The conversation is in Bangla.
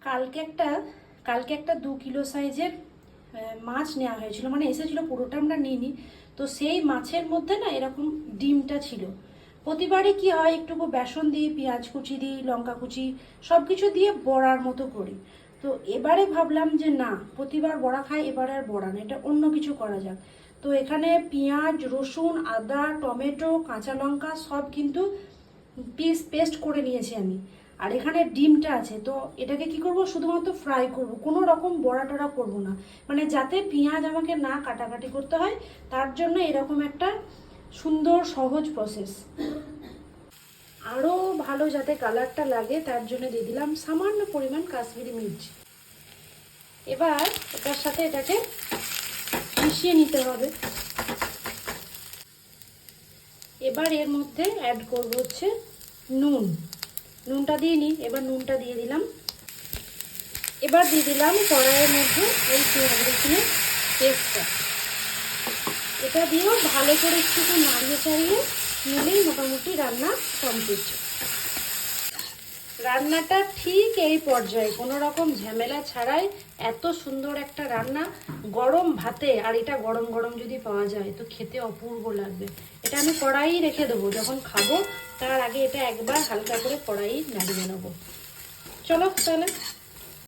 কালকে একটা 2 কিলো সাইজের মাছ নেওয়া হয়েছিল, মানে এসেছিলো, পুরোটা আমরা নিইনি। তো সেই মাছের মধ্যে না এরকম ডিমটা ছিল। প্রতিবারই কি হয়, একটু বেসন দিই, পেঁয়াজ কুচি দিই, লঙ্কা কুচি সব কিছু দিয়ে বড়ার মতো করি। তো এবারে ভাবলাম যে না, প্রতিবার বড়া খাই, এবারে আর বড়া না, এটা অন্য কিছু করা যাক। তো এখানে পেঁয়াজ, রসুন, আদা, টমেটো, কাঁচা লঙ্কা সব কিন্তু পেস্ট করে নিয়েছি আমি। আর এখানে ডিমটা আছে, তো এটাকে কি করব, শুধুমাত্র ফ্রাই করব, কোনো রকম বড়া টড়া করবো না, মানে যাতে পেঁয়াজ আমাকে না কাটাকাটি করতে হয়, তার জন্য এরকম একটা সুন্দর সহজ প্রসেস। আরও ভালো যাতে কালারটা লাগে তার জন্য দিয়ে দিলাম সামান্য পরিমাণ কাশ্মীরি মির্চ। এবার এটার সাথে এটাকে মিশিয়ে নিতে হবে। এবার এর মধ্যে অ্যাড করব হচ্ছে নুনটা দিয়ে নিই। এবার নুনটা দিয়ে দিলাম। এবার দিয়ে দিলাম কড়াইয়ের মধ্যে এই পেঁয়াজ রসুনের পেস্টটা। এটা দিয়েও ভালো করে একটু নাড়িয়ে চাড়িয়ে নিলেই মোটামুটি রান্না কমপ্লিট। রান্নাটা ঠিক এই পর্যায়ে, কোনো রকম ঝামেলা ছাড়াই এত সুন্দর একটা রান্না গরম ভাতে, আর এটা গরম গরম যদি পাওয়া যায় তো খেতে অপূর্ব লাগবে। এটা আমি কড়াই রেখে দেবো, যখন খাবো তার আগে এটা একবার হালকা করে কড়াই নাড়িয়ে নেবো। চলো তাহলে।